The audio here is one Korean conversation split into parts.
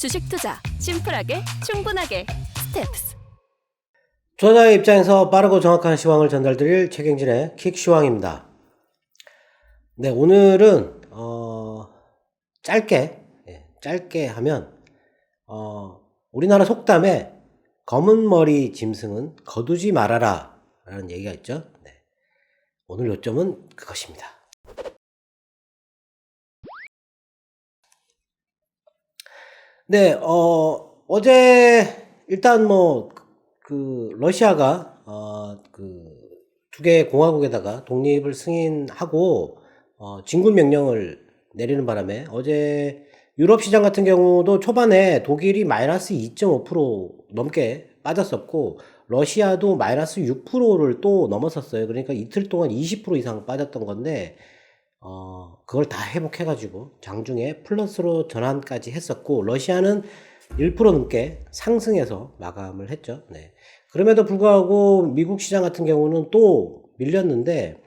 주식 투자 심플하게 충분하게 스텝스. 투자자의 입장에서 빠르고 정확한 시황을 전달드릴 최경진의 킥시황입니다. 네, 오늘은 짧게 하면 우리나라 속담에 검은 머리 짐승은 거두지 말아라 라는 얘기가 있죠. 네, 오늘 요점은 그것입니다. 네, 어제 일단 러시아가 두 개의 공화국에다가 독립을 승인하고 진군 명령을 내리는 바람에 어제 유럽 시장 같은 경우도 초반에 독일이 마이너스 2.5% 넘게 빠졌었고 러시아도 마이너스 6%를 또 넘었었어요. 그러니까 이틀 동안 20% 이상 빠졌던 건데 그걸 다 회복해가지고 장중에 플러스로 전환까지 했었고 러시아는 1% 넘게 상승해서 마감을 했죠. 네. 그럼에도 불구하고 미국 시장 같은 경우는 또 밀렸는데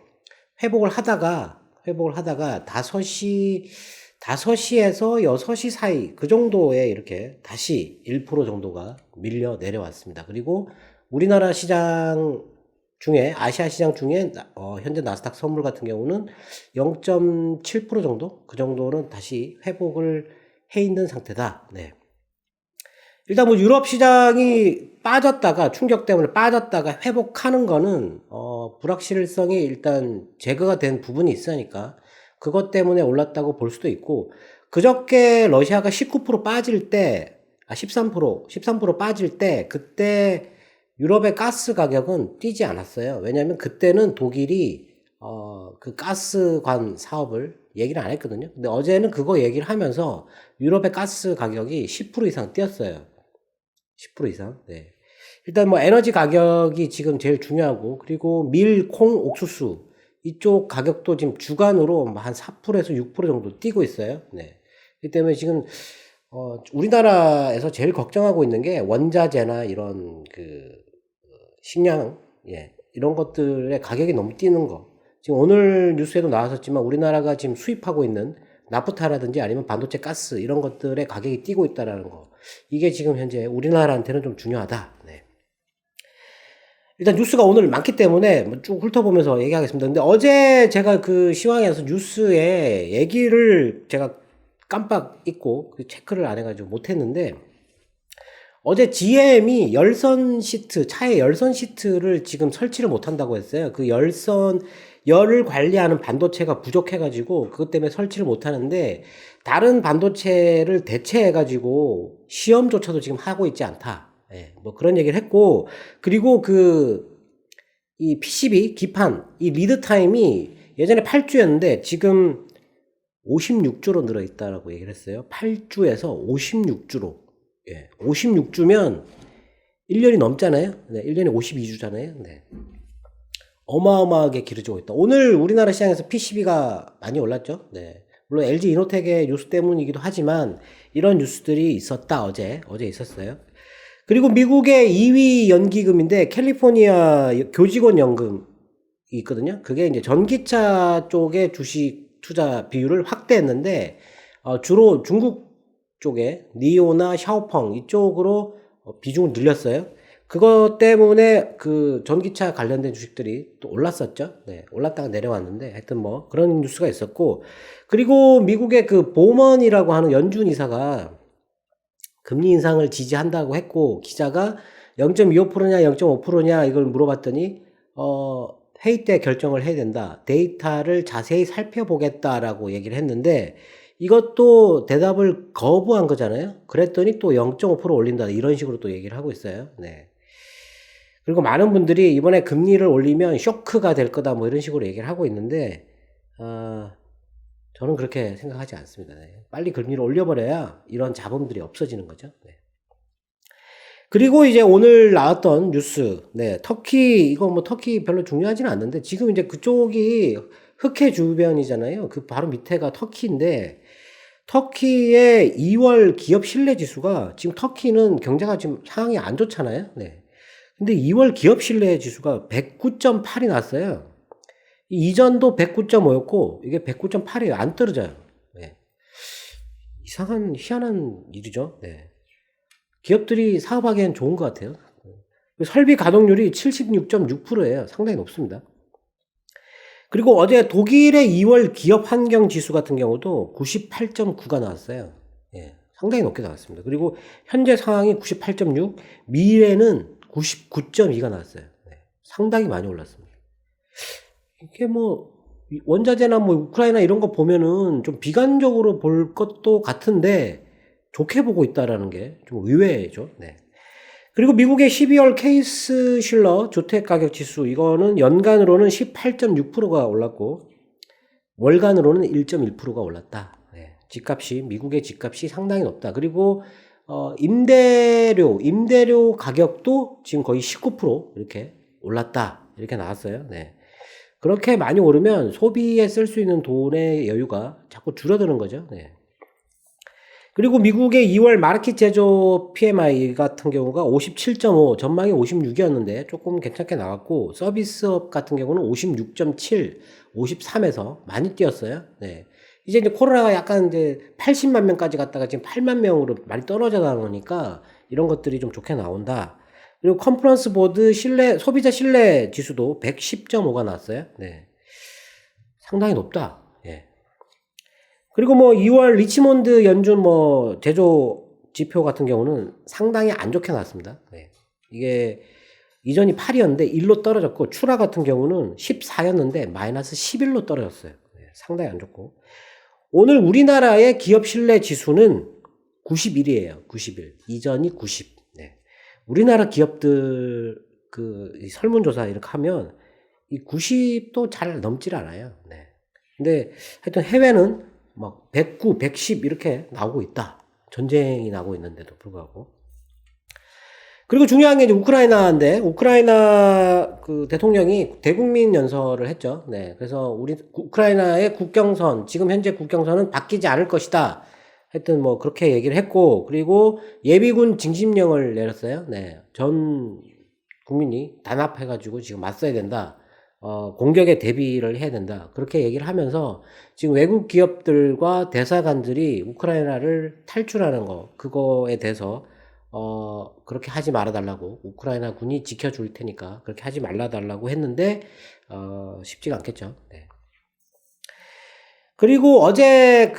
회복을 하다가 5시에서 6시 사이 그 정도에 이렇게 다시 1% 정도가 밀려 내려왔습니다. 그리고 우리나라 시장 중에 아시아 시장 중에 현재 나스닥 선물 같은 경우는 0.7% 정도 그 정도는 다시 회복을 해 있는 상태다. 네. 일단 유럽 시장이 빠졌다가 충격 때문에 빠졌다가 회복하는 거는 불확실성이 일단 제거가 된 부분이 있으니까 그것 때문에 올랐다고 볼 수도 있고 그저께 러시아가 19% 빠질 때 13% 빠질 때 그때 유럽의 가스 가격은 뛰지 않았어요. 왜냐하면 그때는 독일이 그 가스관 사업을 얘기를 안 했거든요. 근데 어제는 그거 얘기를 하면서 유럽의 가스 가격이 10% 이상 뛰었어요. 10% 이상. 네. 일단 에너지 가격이 지금 제일 중요하고 그리고 밀, 콩, 옥수수 이쪽 가격도 지금 주간으로 한 4%에서 6% 정도 뛰고 있어요. 네. 그렇기 때문에 지금 우리나라에서 제일 걱정하고 있는 게 원자재나 이런 식량, 이런 것들의 가격이 너무 뛰는 거. 지금 오늘 뉴스에도 나왔었지만 우리나라가 지금 수입하고 있는 나프타라든지 아니면 반도체 가스 이런 것들의 가격이 뛰고 있다라는 거. 이게 지금 현재 우리나라한테는 좀 중요하다. 네. 일단 뉴스가 오늘 많기 때문에 쭉 훑어보면서 얘기하겠습니다. 근데 어제 제가 그 시황에서 뉴스에 얘기를 제가 깜빡 잊고 체크를 안 해가지고 못했는데 어제 GM이 차의 열선 시트를 지금 설치를 못한다고 했어요. 그 열을 관리하는 반도체가 부족해가지고 그것 때문에 설치를 못하는데 다른 반도체를 대체해가지고 시험조차도 지금 하고 있지 않다. 그런 얘기를 했고 그리고 이 PCB 기판 이 리드 타임이 예전에 8주였는데 지금 56주로 늘어있다라고 얘기를 했어요. 8주에서 56주로. 56주면 1년이 넘잖아요. 네, 1년에 52주잖아요. 네. 어마어마하게 길어지고 있다. 오늘 우리나라 시장에서 PCB가 많이 올랐죠. 네. 물론 LG 이노텍의 뉴스 때문이기도 하지만 이런 뉴스들이 있었다. 어제 있었어요. 그리고 미국의 2위 연기금인데 캘리포니아 교직원 연금이 있거든요. 그게 이제 전기차 쪽의 주식 투자 비율을 확대했는데 주로 중국 쪽에 니오나 샤오펑 이쪽으로 비중을 늘렸어요. 그것 때문에 그 전기차 관련된 주식들이 또 올랐었죠. 네, 올랐다가 내려왔는데 하여튼 그런 뉴스가 있었고 그리고 미국의 그 보먼이라고 하는 연준 이사가 금리 인상을 지지한다고 했고 기자가 0.25%냐 0.5%냐 이걸 물어봤더니 회의 때 결정을 해야 된다. 데이터를 자세히 살펴보겠다라고 얘기를 했는데 이것도 대답을 거부한 거잖아요. 그랬더니 또 0.5% 올린다. 이런 식으로 또 얘기를 하고 있어요. 네. 그리고 많은 분들이 이번에 금리를 올리면 쇼크가 될 거다. 이런 식으로 얘기를 하고 있는데, 저는 그렇게 생각하지 않습니다. 네. 빨리 금리를 올려버려야 이런 자본들이 없어지는 거죠. 네. 그리고 이제 오늘 나왔던 뉴스, 네. 터키, 터키 별로 중요하지는 않는데, 지금 이제 그쪽이 흑해 주변이잖아요. 그 바로 밑에가 터키인데, 터키의 2월 기업 신뢰 지수가 지금 터키는 경제가 지금 상황이 안 좋잖아요. 네. 근데 2월 기업 신뢰 지수가 109.8이 났어요. 이전도 109.5였고 이게 109.8이에요. 안 떨어져요. 네. 희한한 일이죠. 네. 기업들이 사업하기엔 좋은 것 같아요. 설비 가동률이 76.6%예요. 상당히 높습니다. 그리고 어제 독일의 2월 기업 환경 지수 같은 경우도 98.9가 나왔어요. 예, 상당히 높게 나왔습니다. 그리고 현재 상황이 98.6, 미래는 99.2가 나왔어요. 네, 상당히 많이 올랐습니다. 이게 뭐 원자재나 뭐 우크라이나 이런 거 보면은 좀 비관적으로 볼 것도 같은데 좋게 보고 있다라는 게 좀 의외죠. 네. 그리고 미국의 12월 케이스 실러 주택가격 지수 이거는 연간으로는 18.6%가 올랐고 월간으로는 1.1%가 올랐다. 네. 미국의 집값이 상당히 높다. 그리고 임대료 가격도 지금 거의 19% 이렇게 올랐다. 이렇게 나왔어요. 네. 그렇게 많이 오르면 소비에 쓸 수 있는 돈의 여유가 자꾸 줄어드는 거죠. 네. 그리고 미국의 2월 마르킷 제조 PMI 같은 경우가 57.5, 전망이 56이었는데 조금 괜찮게 나왔고, 서비스업 같은 경우는 56.7, 53에서 많이 뛰었어요. 네. 이제 코로나가 약간 이제 80만 명까지 갔다가 지금 8만 명으로 많이 떨어져 나오니까 이런 것들이 좀 좋게 나온다. 그리고 컨퍼런스 보드 소비자 신뢰 지수도 110.5가 나왔어요. 네. 상당히 높다. 예. 그리고 뭐 2월 리치몬드 연준 뭐 제조 지표 같은 경우는 상당히 안 좋게 나왔습니다. 네. 이게 이전이 8이었는데 1로 떨어졌고, 추라 같은 경우는 14였는데 마이너스 11로 떨어졌어요. 네. 상당히 안 좋고. 오늘 우리나라의 기업 신뢰 지수는 91이에요. 91. 이전이 90. 네. 우리나라 기업들 이 설문조사 이렇게 하면 이 90도 잘 넘질 않아요. 네. 근데 하여튼 해외는 막 109, 110 이렇게 나오고 있다. 전쟁이 나고 있는데도 불구하고. 그리고 중요한 게 이제 우크라이나인데, 우크라이나 그 대통령이 대국민 연설을 했죠. 네. 그래서 우크라이나의 국경선, 지금 현재 국경선은 바뀌지 않을 것이다. 하여튼 뭐 그렇게 얘기를 했고, 그리고 예비군 징집령을 내렸어요. 네. 전 국민이 단합해가지고 지금 맞서야 된다. 공격에 대비를 해야 된다. 그렇게 얘기를 하면서 지금 외국 기업들과 대사관들이 우크라이나를 탈출하는 그거에 대해서 그렇게 하지 말아달라고, 우크라이나 군이 지켜줄 테니까 그렇게 하지 말아달라고 했는데 쉽지가 않겠죠. 네. 그리고 어제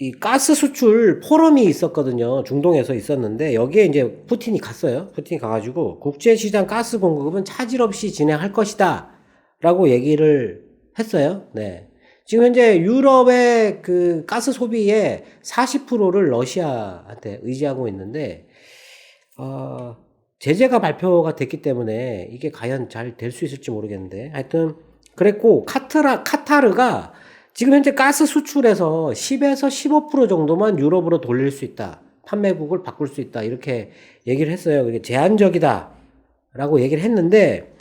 이 가스 수출 포럼이 있었거든요. 중동에서 있었는데 여기에 이제 푸틴이 갔어요. 푸틴이 가가지고 국제시장 가스 공급은 차질 없이 진행할 것이다 라고 얘기를 했어요. 네. 지금 현재 유럽의 그 가스 소비의 40%를 러시아한테 의지하고 있는데 제재가 발표가 됐기 때문에 이게 과연 잘 될 수 있을지 모르겠는데, 하여튼 그랬고, 카타르가 지금 현재 가스 수출에서 10에서 15% 정도만 유럽으로 돌릴 수 있다. 판매국을 바꿀 수 있다. 이렇게 얘기를 했어요. 이게 제한적이다. 라고 얘기를 했는데,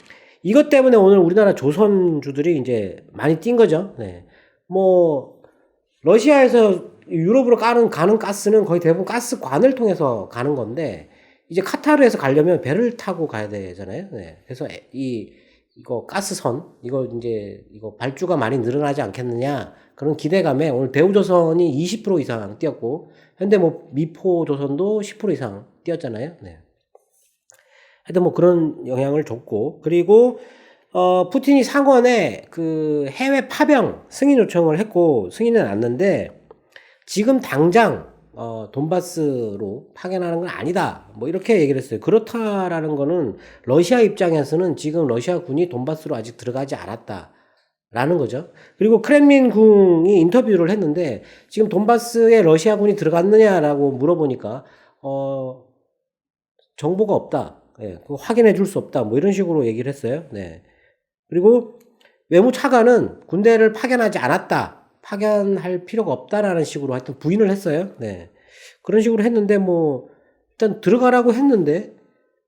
이것 때문에 오늘 우리나라 조선주들이 이제 많이 뛴 거죠. 네. 뭐, 러시아에서 유럽으로 가는 가스는 거의 대부분 가스관을 통해서 가는 건데, 이제 카타르에서 가려면 배를 타고 가야 되잖아요. 네. 그래서 이거 가스선, 이거 발주가 많이 늘어나지 않겠느냐, 그런 기대감에 오늘 대우조선이 20% 이상 뛰었고, 현대 뭐 미포조선도 10% 이상 뛰었잖아요. 네. 하여튼 뭐 그런 영향을 줬고, 그리고 푸틴이 상원에 그 해외 파병 승인 요청을 했고, 승인은 났는데 지금 당장 돈바스로 파견하는 건 아니다. 뭐 이렇게 얘기를 했어요. 그렇다라는 거는 러시아 입장에서는 지금 러시아 군이 돈바스로 아직 들어가지 않았다라는 거죠. 그리고 크렘린궁이 인터뷰를 했는데 지금 돈바스에 러시아 군이 들어갔느냐라고 물어보니까 정보가 없다. 예, 그거 확인해 줄 수 없다. 뭐 이런 식으로 얘기를 했어요. 네. 그리고 외무차관은 군대를 파견하지 않았다. 파견할 필요가 없다라는 식으로 하여튼 부인을 했어요. 네. 그런 식으로 했는데 뭐 일단 들어가라고 했는데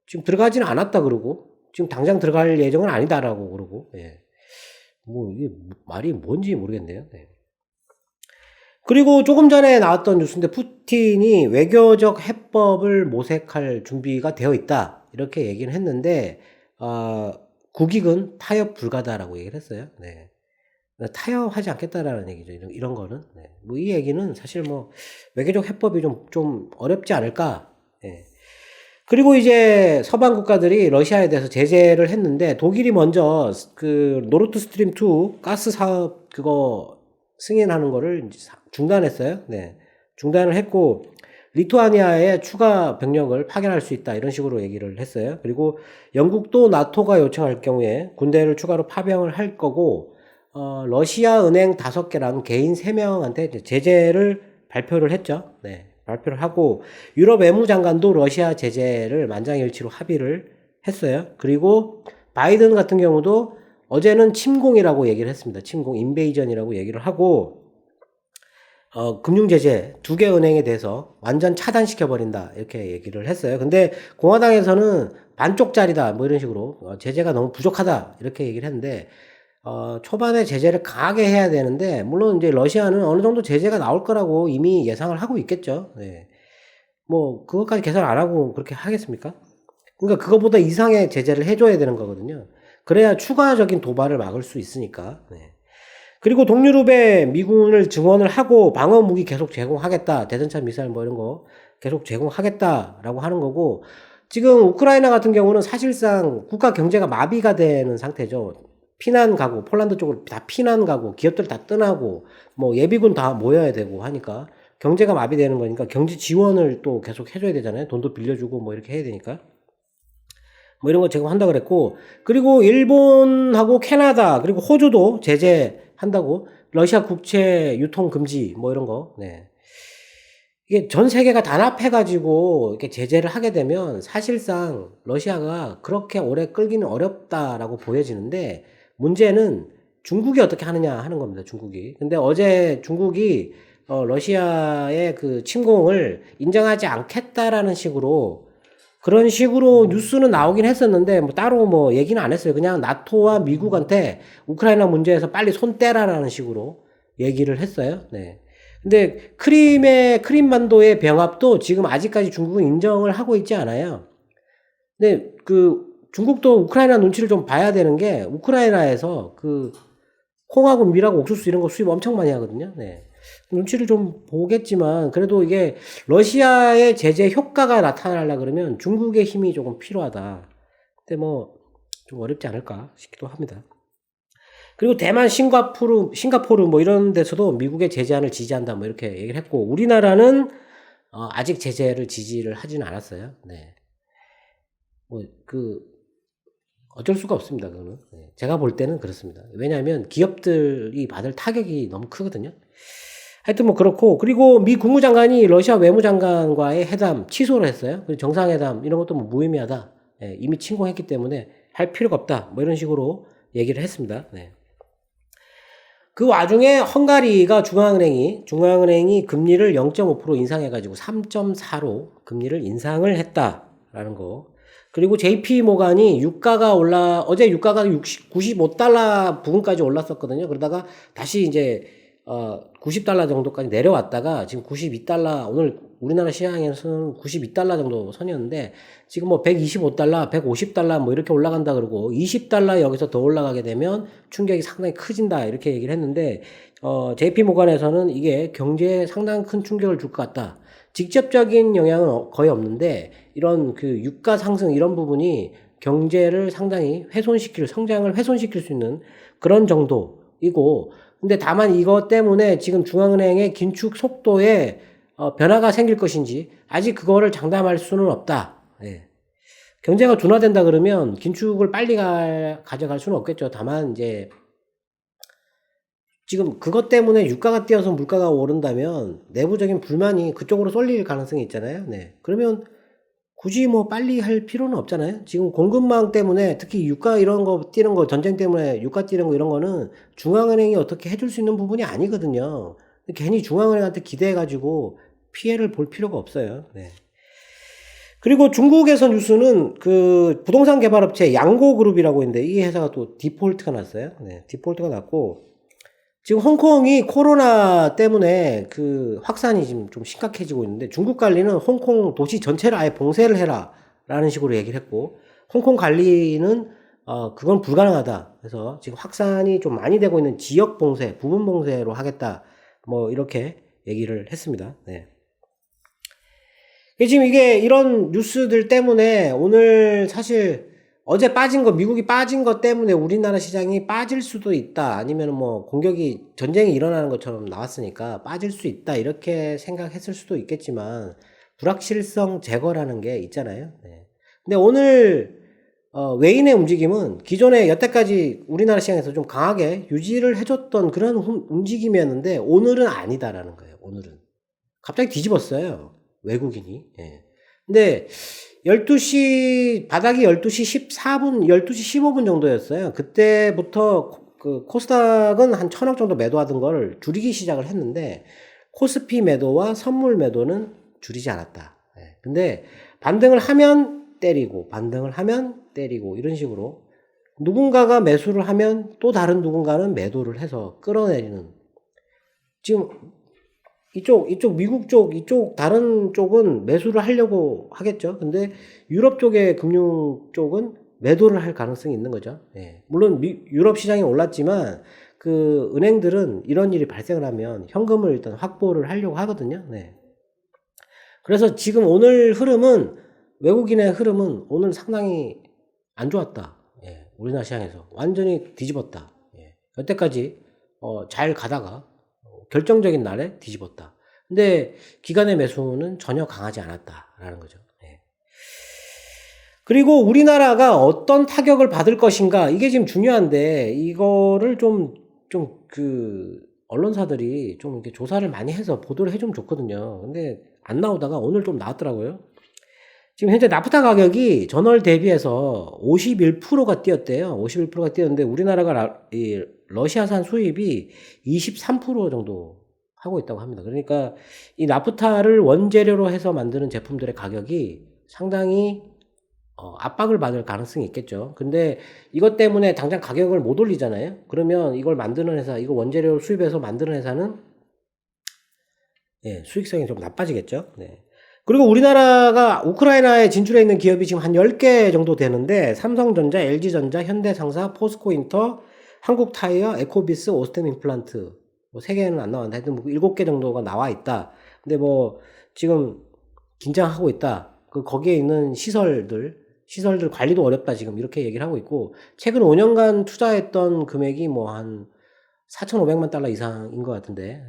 지금 들어가지는 않았다 그러고, 지금 당장 들어갈 예정은 아니다라고 그러고, 예. 뭐 이게 말이 뭔지 모르겠네요. 네. 그리고 조금 전에 나왔던 뉴스인데 푸틴이 외교적 해법을 모색할 준비가 되어 있다. 이렇게 얘기를 했는데 국익은 타협 불가다라고 얘기를 했어요. 네. 타협하지 않겠다라는 얘기죠. 이런 거는. 네. 뭐 이 얘기는 사실 뭐 외교적 해법이 좀 어렵지 않을까. 예. 그리고 이제 서방 국가들이 러시아에 대해서 제재를 했는데 독일이 먼저 그 노르트 스트림 2 가스 사업 그거 승인하는 거를 중단했어요. 네. 중단을 했고 리투아니아에 추가 병력을 파견할 수 있다 이런 식으로 얘기를 했어요. 그리고 영국도 나토가 요청할 경우에 군대를 추가로 파병을 할 거고 러시아 은행 5개랑 개인 3명한테 제재를 발표를 했죠. 네. 발표를 하고 유럽 외무장관도 러시아 제재를 만장일치로 합의를 했어요. 그리고 바이든 같은 경우도 어제는 침공이라고 얘기를 했습니다. 침공, 인베이전이라고 얘기를 하고 금융 제재 2개 은행에 대해서 완전 차단시켜버린다 이렇게 얘기를 했어요. 근데 공화당에서는 반쪽짜리다 뭐 이런 식으로 제재가 너무 부족하다 이렇게 얘기를 했는데 초반에 제재를 강하게 해야 되는데 물론 이제 러시아는 어느 정도 제재가 나올 거라고 이미 예상을 하고 있겠죠. 네. 뭐 그것까지 계산 안 하고 그렇게 하겠습니까? 그러니까 그거보다 이상의 제재를 해줘야 되는 거거든요. 그래야 추가적인 도발을 막을 수 있으니까. 네. 그리고 동유럽에 미군을 증원을 하고 방어 무기 계속 제공하겠다. 대전차 미사일 뭐 이런 거 계속 제공하겠다라고 하는 거고 지금 우크라이나 같은 경우는 사실상 국가 경제가 마비가 되는 상태죠. 피난 가고 폴란드 쪽으로 다 피난 가고 기업들 다 떠나고 뭐 예비군 다 모여야 되고 하니까 경제가 마비되는 거니까 경제 지원을 또 계속 해줘야 되잖아요. 돈도 빌려주고 뭐 이렇게 해야 되니까. 뭐 이런 거 제공한다 그랬고 그리고 일본하고 캐나다 그리고 호주도 제재한다고 러시아 국채 유통 금지 뭐 이런 거. 네. 이게 전 세계가 단합해가지고 이렇게 제재를 하게 되면 사실상 러시아가 그렇게 오래 끌기는 어렵다라고 보여지는데 문제는 중국이 어떻게 하느냐 하는 겁니다. 중국이. 근데 어제 중국이 러시아의 그 침공을 인정하지 않겠다라는 식으로 그런 식으로 뉴스는 나오긴 했었는데 뭐 따로 뭐 얘기는 안 했어요. 그냥 나토와 미국한테 우크라이나 문제에서 빨리 손 떼라라는 식으로 얘기를 했어요. 네. 근데 크림반도의 병합도 지금 아직까지 중국은 인정을 하고 있지 않아요. 근데 그 중국도 우크라이나 눈치를 좀 봐야 되는 게 우크라이나에서 그 콩하고 밀하고 옥수수 이런 거 수입 엄청 많이 하거든요. 네. 눈치를 좀 보겠지만 그래도 이게 러시아의 제재 효과가 나타나려 그러면 중국의 힘이 조금 필요하다. 근데 뭐 좀 어렵지 않을까 싶기도 합니다. 그리고 대만, 싱가포르 뭐 이런 데서도 미국의 제재안을 지지한다 뭐 이렇게 얘기를 했고 우리나라는 아직 제재를 지지를 하지는 않았어요. 네. 뭐 어쩔 수가 없습니다. 그거는. 네. 제가 볼 때는 그렇습니다. 왜냐하면 기업들이 받을 타격이 너무 크거든요. 하여튼 뭐 그렇고 그리고 미 국무장관이 러시아 외무장관과의 회담 취소를 했어요. 그리고 정상회담 이런 것도 뭐 무의미하다. 예, 이미 침공했기 때문에 할 필요가 없다. 뭐 이런 식으로 얘기를 했습니다. 네. 그 와중에 헝가리가 중앙은행이 금리를 0.5% 인상해가지고 3.4로 금리를 인상을 했다라는 거. 그리고 JP 모간이 어제 유가가 95달러 부근까지 올랐었거든요. 그러다가 다시 이제 90달러 정도까지 내려왔다가 지금 92달러 오늘 우리나라 시장에서는 92달러 정도 선이었는데 지금 뭐 125달러, 150달러 뭐 이렇게 올라간다 그러고 20달러 여기서 더 올라가게 되면 충격이 상당히 커진다 이렇게 얘기를 했는데 JP 모간에서는 이게 경제에 상당히 큰 충격을 줄 것 같다. 직접적인 영향은 거의 없는데 이런 그 유가 상승 이런 부분이 경제를 상당히 성장을 훼손시킬 수 있는 그런 정도이고 근데 다만 이것 때문에 지금 중앙은행의 긴축 속도에 변화가 생길 것인지 아직 그거를 장담할 수는 없다. 예. 경제가 둔화된다 그러면 긴축을 빨리 가져갈 수는 없겠죠. 다만 이제 지금 그것 때문에 유가가 뛰어서 물가가 오른다면 내부적인 불만이 그쪽으로 쏠릴 가능성이 있잖아요. 네. 그러면 굳이 뭐 빨리 할 필요는 없잖아요. 지금 공급망 때문에 특히 유가 이런 거 뛰는 거 전쟁 때문에 유가 뛰는 거 이런 거는 중앙은행이 어떻게 해줄 수 있는 부분이 아니거든요. 괜히 중앙은행한테 기대해가지고 피해를 볼 필요가 없어요. 네. 그리고 중국에서 뉴스는 그 부동산 개발업체 양고그룹이라고 있는데 이 회사가 또 디폴트가 났어요. 네. 디폴트가 났고 지금 홍콩이 코로나 때문에 그 확산이 지금 좀 심각해지고 있는데 중국 관리는 홍콩 도시 전체를 아예 봉쇄를 해라 라는 식으로 얘기를 했고 홍콩 관리는 그건 불가능하다. 그래서 지금 확산이 좀 많이 되고 있는 지역 봉쇄, 부분 봉쇄로 하겠다. 뭐 이렇게 얘기를 했습니다. 네. 지금 이게 이런 뉴스들 때문에 오늘 사실 어제 빠진 거, 미국이 빠진 것 때문에 우리나라 시장이 빠질 수도 있다. 아니면 뭐 전쟁이 일어나는 것처럼 나왔으니까 빠질 수 있다. 이렇게 생각했을 수도 있겠지만 불확실성 제거라는 게 있잖아요. 네. 근데 오늘 외인의 움직임은 기존에 여태까지 우리나라 시장에서 좀 강하게 유지를 해줬던 그런 움직임이었는데 오늘은 아니다라는 거예요. 오늘은 갑자기 뒤집었어요. 외국인이. 예. 근데 12시 바닥이 12시 14분, 12시 15분 정도였어요. 그때부터 그 코스닥은 한 1,000억 정도 매도하던 걸 줄이기 시작을 했는데 코스피 매도와 선물 매도는 줄이지 않았다. 예. 근데 반등을 하면 때리고 반등을 하면 때리고 이런 식으로 누군가가 매수를 하면 또 다른 누군가는 매도를 해서 끌어내리는 지금 이쪽 미국 쪽 이쪽 다른 쪽은 매수를 하려고 하겠죠. 근데 유럽 쪽의 금융 쪽은 매도를 할 가능성이 있는 거죠. 예. 물론 유럽 시장이 올랐지만 그 은행들은 이런 일이 발생을 하면 현금을 일단 확보를 하려고 하거든요. 네. 그래서 지금 오늘 흐름은 외국인의 흐름은 오늘 상당히 안 좋았다. 예. 우리나라 시장에서 완전히 뒤집었다. 예. 여태까지 잘 가다가 결정적인 날에 뒤집었다. 근데 기관의 매수는 전혀 강하지 않았다라는 거죠. 예. 그리고 우리나라가 어떤 타격을 받을 것인가 이게 지금 중요한데 이거를 언론사들이 좀 이렇게 조사를 많이 해서 보도를 해주면 좋거든요. 근데 안 나오다가 오늘 좀 나왔더라고요. 지금 현재 나프타 가격이 전월 대비해서 51%가 뛰었대요. 51%가 뛰었는데 우리나라가 러시아산 수입이 23% 정도 하고 있다고 합니다. 그러니까 이 나프타를 원재료로 해서 만드는 제품들의 가격이 상당히 압박을 받을 가능성이 있겠죠. 근데 이것 때문에 당장 가격을 못 올리잖아요. 그러면 이걸 만드는 회사, 이걸 원재료를 수입해서 만드는 회사는 수익성이 좀 나빠지겠죠. 네. 그리고 우리나라가 우크라이나에 진출해 있는 기업이 지금 한 10개 정도 되는데 삼성전자, LG전자, 현대상사, 포스코인터, 한국타이어, 에코비스, 오스템 임플란트 뭐 3개는 안 나왔는데 하여튼 뭐 7개 정도가 나와 있다. 근데 뭐 지금 긴장하고 있다. 거기에 있는 시설들 관리도 어렵다 지금 이렇게 얘기를 하고 있고 최근 5년간 투자했던 금액이 뭐 한 4,500만 달러 이상인 것 같은데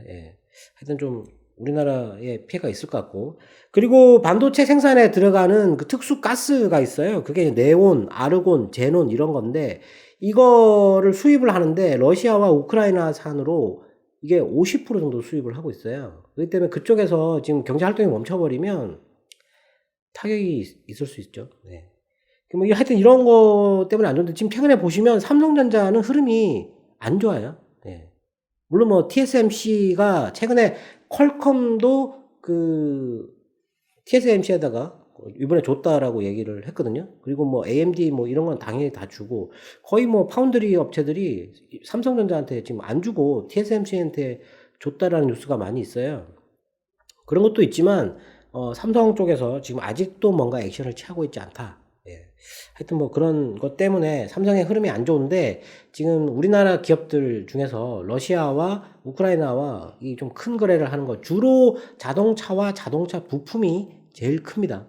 하여튼 좀 우리나라에 피해가 있을 것 같고 그리고 반도체 생산에 들어가는 그 특수 가스가 있어요. 그게 네온, 아르곤, 제논 이런 건데 이거를 수입을 하는데 러시아와 우크라이나 산으로 이게 50% 정도 수입을 하고 있어요. 그렇기 때문에 그쪽에서 지금 경제 활동이 멈춰버리면 타격이 있을 수 있죠. 네. 뭐 하여튼 이런 거 때문에 안 좋은데 지금 최근에 보시면 삼성전자는 흐름이 안 좋아요. 네. 물론 뭐 TSMC가 최근에 퀄컴도 TSMC에다가 이번에 줬다라고 얘기를 했거든요. 그리고 뭐 AMD 뭐 이런 건 당연히 다 주고 거의 뭐 파운드리 업체들이 삼성전자한테 지금 안 주고 TSMC한테 줬다라는 뉴스가 많이 있어요. 그런 것도 있지만 삼성 쪽에서 지금 아직도 뭔가 액션을 취하고 있지 않다. 하여튼 뭐 그런 것 때문에 삼성의 흐름이 안 좋은데 지금 우리나라 기업들 중에서 러시아와 우크라이나와 이 좀 큰 거래를 하는 거 주로 자동차와 자동차 부품이 제일 큽니다.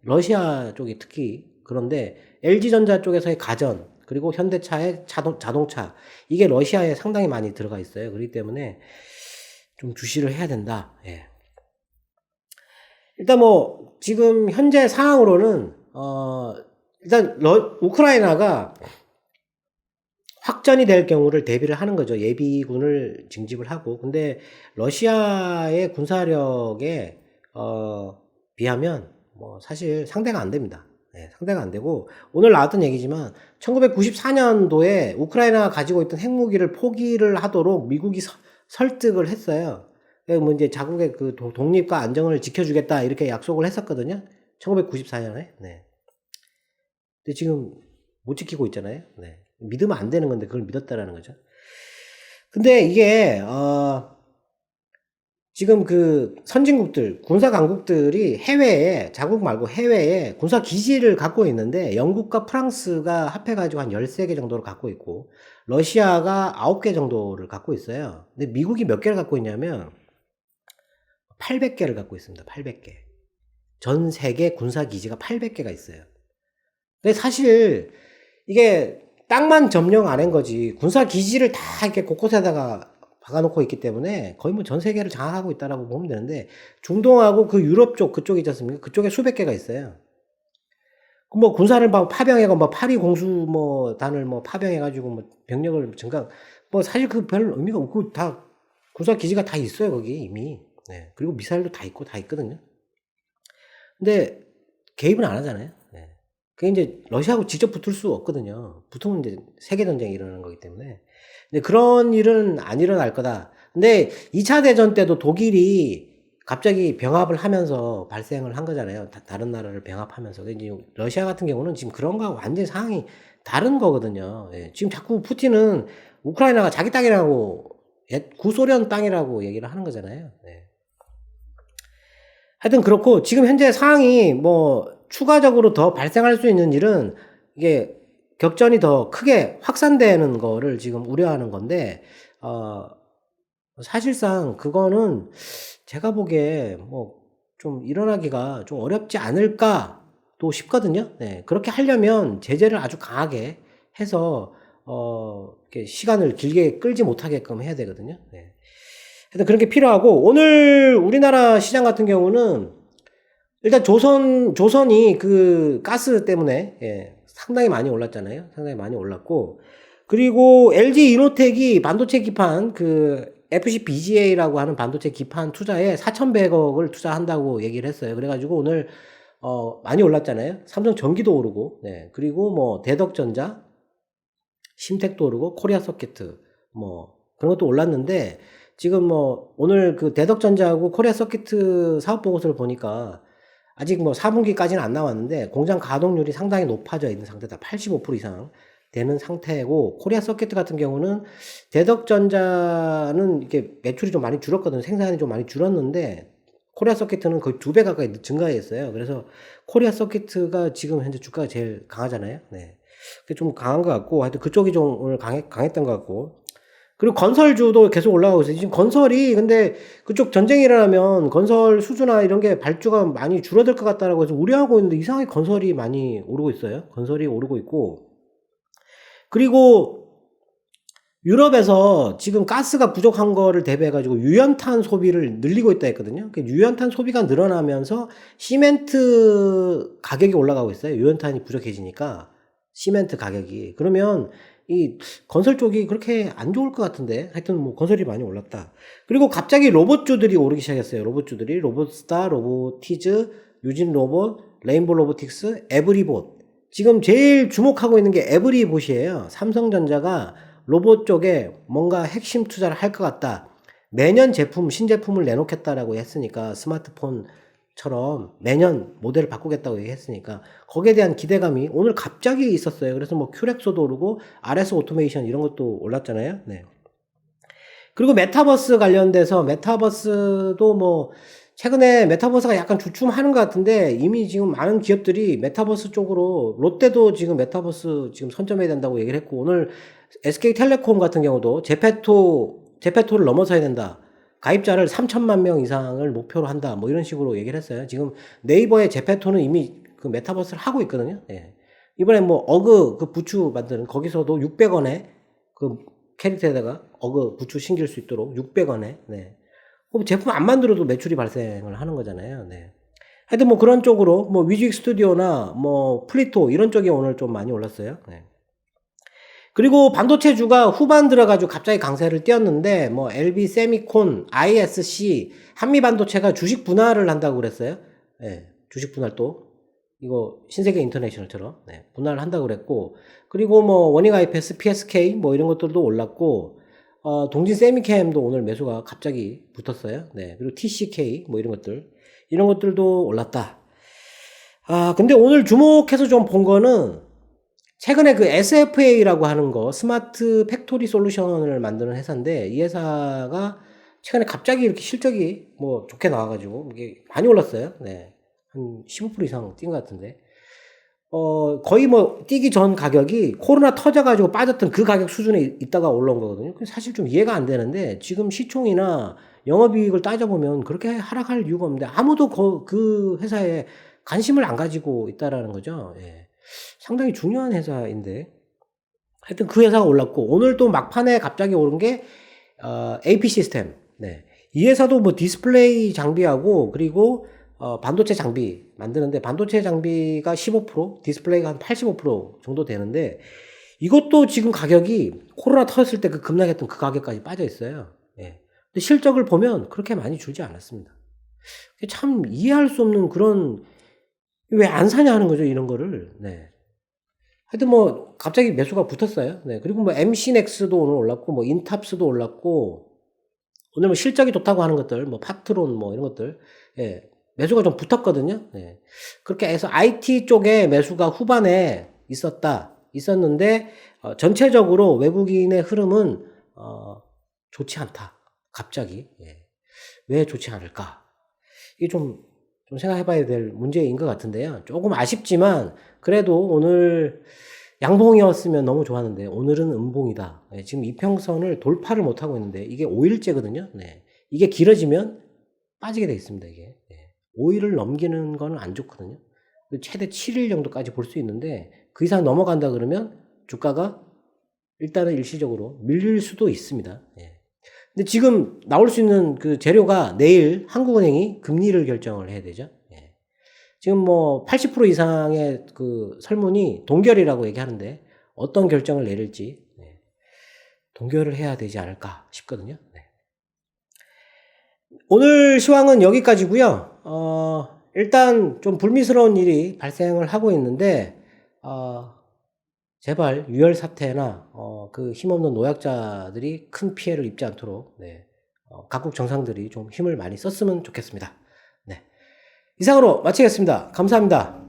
러시아 쪽이 특히 그런데 LG전자 쪽에서의 가전 그리고 현대차의 자동차 이게 러시아에 상당히 많이 들어가 있어요. 그렇기 때문에 좀 주시를 해야 된다. 일단 뭐 지금 현재 상황으로는 일단 우크라이나가 확전이 될 경우를 대비를 하는 거죠. 예비군을 징집을 하고. 근데 러시아의 군사력에 비하면 뭐 사실 상대가 안 됩니다. 상대가 안 되고 오늘 나왔던 얘기지만 1994년도에 우크라이나가 가지고 있던 핵무기를 포기를 하도록 미국이 설득을 했어요. 뭐 이제 자국의 그 독립과 안정을 지켜주겠다 이렇게 약속을 했었거든요. 1994년에. 근데 지금 못 지키고 있잖아요. 믿으면 안 되는 건데 그걸 믿었다라는 거죠. 근데 이게 지금 그 선진국들, 군사 강국들이 해외에, 자국 말고 해외에 군사 기지를 갖고 있는데, 영국과 프랑스가 합해가지고 한 13개 정도를 갖고 있고, 러시아가 9개 정도를 갖고 있어요. 근데 미국이 몇 개를 갖고 있냐면, 800개를 갖고 있습니다. 800개. 전 세계 군사 기지가 800개가 있어요. 근데 사실, 이게 땅만 점령 안 한 거지, 군사 기지를 다 이렇게 곳곳에다가 박아놓고 있기 때문에 거의 뭐 전 세계를 장악하고 있다라고 보면 되는데, 중동하고 그 유럽 쪽 그쪽이 있지 않습니까? 그쪽에 수백 개가 있어요. 뭐 군사를 막 파병해가 뭐 파리 공수 뭐 단을 뭐 파병해가지고 뭐 병력을 증강, 뭐 사실 그 별 의미가 없고, 다 군사 기지가 다 있어요 거기 이미. 네. 그리고 미사일도 다 있고 다 있거든요. 근데 개입은 안 하잖아요. 네. 그게 이제 러시아하고 직접 붙을 수 없거든요. 붙으면 이제 세계 전쟁이 일어나는 거기 때문에. 근데 그런 일은 안 일어날 거다. 근데 2차 대전 때도 독일이 갑자기 병합을 하면서 발생을 한 거잖아요. 다른 나라를 병합하면서. 근데 이제 러시아 같은 경우는 지금 그런 거하고 완전히 상황이 다른 거거든요. 예. 지금 자꾸 푸틴은 우크라이나가 자기 땅이라고, 구소련 땅이라고 얘기를 하는 거잖아요. 네. 하여튼 그렇고, 지금 현재 상황이 뭐 추가적으로 더 발생할 수 있는 일은, 이게 격전이 더 크게 확산되는 거를 지금 우려하는 건데, 사실상 그거는 제가 보기에 뭐 좀 일어나기가 좀 어렵지 않을까 또 싶거든요. 네. 그렇게 하려면 제재를 아주 강하게 해서 이렇게 시간을 길게 끌지 못하게끔 해야 되거든요. 네. 하여튼 그런 게 필요하고, 오늘 우리나라 시장 같은 경우는 일단 조선이 그 가스 때문에, 예, 상당히 많이 올랐잖아요. 상당히 많이 올랐고, 그리고 LG 이노텍이 반도체 기판, 그 FCBGA라고 하는 반도체 기판 투자에 4,100억을 투자한다고 얘기를 했어요. 그래가지고 오늘 많이 올랐잖아요. 삼성 전기도 오르고, 네. 그리고 뭐 대덕전자, 심택도 오르고, 코리아 서키트 뭐 그런 것도 올랐는데, 지금 뭐 오늘 그 대덕전자하고 코리아 서키트 사업 보고서를 보니까 아직 뭐 4분기까지는 안 나왔는데, 공장 가동률이 상당히 높아져 있는 상태다. 85% 이상 되는 상태고, 코리아 서키트 같은 경우는, 대덕전자는 이렇게 매출이 좀 많이 줄었거든요. 생산이 좀 많이 줄었는데, 코리아 서키트는 거의 2배 가까이 증가했어요. 그래서 코리아 서키트가 지금 현재 주가가 제일 강하잖아요. 네. 그게 좀 강한 것 같고, 하여튼 그쪽이 좀 오늘 강했던 것 같고, 그리고 건설주도 계속 올라가고 있어요. 지금 건설이, 근데 그쪽 전쟁이 일어나면 건설 수주나 이런 게 발주가 많이 줄어들 것 같다라고 해서 우려하고 있는데, 이상하게 건설이 많이 오르고 있어요. 건설이 오르고 있고, 그리고 유럽에서 지금 가스가 부족한 거를 대비해가지고 유연탄 소비를 늘리고 있다 했거든요. 유연탄 소비가 늘어나면서 시멘트 가격이 올라가고 있어요. 유연탄이 부족해지니까 시멘트 가격이. 그러면 이 건설 쪽이 그렇게 안 좋을 것 같은데, 하여튼 뭐 건설이 많이 올랐다. 그리고 갑자기 로봇주들이 오르기 시작했어요. 로봇주들이 로봇스타, 로보티즈, 유진 로봇, 레인보 로보틱스, 에브리봇. 지금 제일 주목하고 있는 게 에브리봇이에요. 삼성전자가 로봇 쪽에 뭔가 핵심 투자를 할 것 같다. 매년 신제품을 내놓겠다라고 했으니까, 스마트폰처럼 매년 모델을 바꾸겠다고 얘기했으니까 거기에 대한 기대감이 오늘 갑자기 있었어요. 그래서 뭐 큐렉소도 오르고 RS 오토메이션 이런 것도 올랐잖아요. 네. 그리고 메타버스 관련돼서, 메타버스도 뭐 최근에 메타버스가 약간 주춤하는 것 같은데, 이미 지금 많은 기업들이 메타버스 쪽으로, 롯데도 지금 메타버스 지금 선점해야 된다고 얘기를 했고, 오늘 SK텔레콤 같은 경우도 제페토를 넘어서야 된다. 가입자를 3천만 명 이상을 목표로 한다. 뭐 이런 식으로 얘기를 했어요. 지금 네이버의 제페토는 이미 그 메타버스를 하고 있거든요. 예. 이번에 뭐 어그 그 부추 만드는, 거기서도 600원에 그 캐릭터에다가 어그 부추 신길 수 있도록 600원에, 네. 제품 안 만들어도 매출이 발생을 하는 거잖아요. 네. 하여튼 뭐 그런 쪽으로 뭐 위직 스튜디오나 뭐 플리토 이런 쪽이 오늘 좀 많이 올랐어요. 네. 그리고 반도체주가 후반 들어가지고 갑자기 강세를 띄었는데, 뭐 LB 세미콘, ISC, 한미반도체가 주식 분할을 한다고 그랬어요. 네. 주식 분할 또 이거 신세계 인터내셔널처럼, 네, 분할을 한다고 그랬고, 그리고 뭐 원익 IPS, PSK 뭐 이런 것들도 올랐고, 동진 세미캠도 오늘 매수가 갑자기 붙었어요. 네. 그리고 TCK 뭐 이런 것들도 올랐다. 근데 오늘 주목해서 좀 본 거는, 최근에 그 SFA라고 하는 거, 스마트 팩토리 솔루션을 만드는 회사인데, 이 회사가 최근에 갑자기 이렇게 실적이 뭐 좋게 나와가지고 이게 많이 올랐어요. 네. 한 15% 이상 뛴 것 같은데. 거의 뭐 뛰기 전 가격이 코로나 터져가지고 빠졌던 그 가격 수준에 있다가 올라온 거거든요. 사실 좀 이해가 안 되는데 지금 시총이나 영업이익을 따져보면 그렇게 하락할 이유가 없는데 아무도 그 회사에 관심을 안 가지고 있다라는 거죠. 예. 상당히 중요한 회사인데 하여튼 그 회사가 올랐고 오늘 또 막판에 갑자기 오른 게 AP 시스템. 네. 이 회사도 뭐 디스플레이 장비하고 그리고 반도체 장비 만드는데 반도체 장비가 15%, 디스플레이가 한 85% 정도 되는데 이것도 지금 가격이 코로나 터졌을 때 그 급락했던 그 가격까지 빠져 있어요. 예. 근데 실적을 보면 그렇게 많이 줄지 않았습니다. 참 이해할 수 없는 그런 왜 안 사냐 하는 거죠, 이런 거를. 네. 하여튼 뭐 갑자기 매수가 붙었어요. 네. 그리고 뭐 MC넥스도 오늘 올랐고 뭐 인탑스도 올랐고 오늘 뭐 실적이 좋다고 하는 것들, 뭐 파트론 뭐 이런 것들, 예, 매수가 좀 붙었거든요. 예. 그렇게 해서 IT 쪽에 매수가 후반에 있었는데 전체적으로 외국인의 흐름은 좋지 않다. 갑자기. 예. 왜 좋지 않을까? 이게 좀 생각해봐야 될 문제인 것 같은데요. 조금 아쉽지만 그래도 오늘 양봉이었으면 너무 좋았는데 오늘은 음봉이다. 네, 지금 이평선을 돌파를 못하고 있는데 이게 5일째거든요. 네. 이게 길어지면 빠지게 돼 있습니다. 이게 5일을 넘기는 거는 안 좋거든요. 최대 7일 정도까지 볼 수 있는데 그 이상 넘어간다 그러면 주가가 일단은 일시적으로 밀릴 수도 있습니다. 네. 근데 지금 나올 수 있는 그 재료가 내일 한국은행이 금리를 결정을 해야 되죠. 지금 뭐 80% 이상의 그 설문이 동결이라고 얘기하는데 어떤 결정을 내릴지 동결을 해야 되지 않을까 싶거든요. 네. 오늘 시황은 여기까지고요. 일단 좀 불미스러운 일이 발생을 하고 있는데 제발 유혈 사태나 그 힘없는 노약자들이 큰 피해를 입지 않도록 각국 정상들이 좀 힘을 많이 썼으면 좋겠습니다. 네. 이상으로 마치겠습니다. 감사합니다.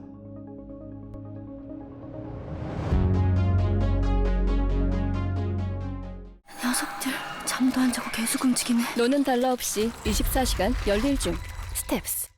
녀석들 잠도 안 자고 계속 움직이네. 노는 달러 없이 24시간 열일 중. 스텝스.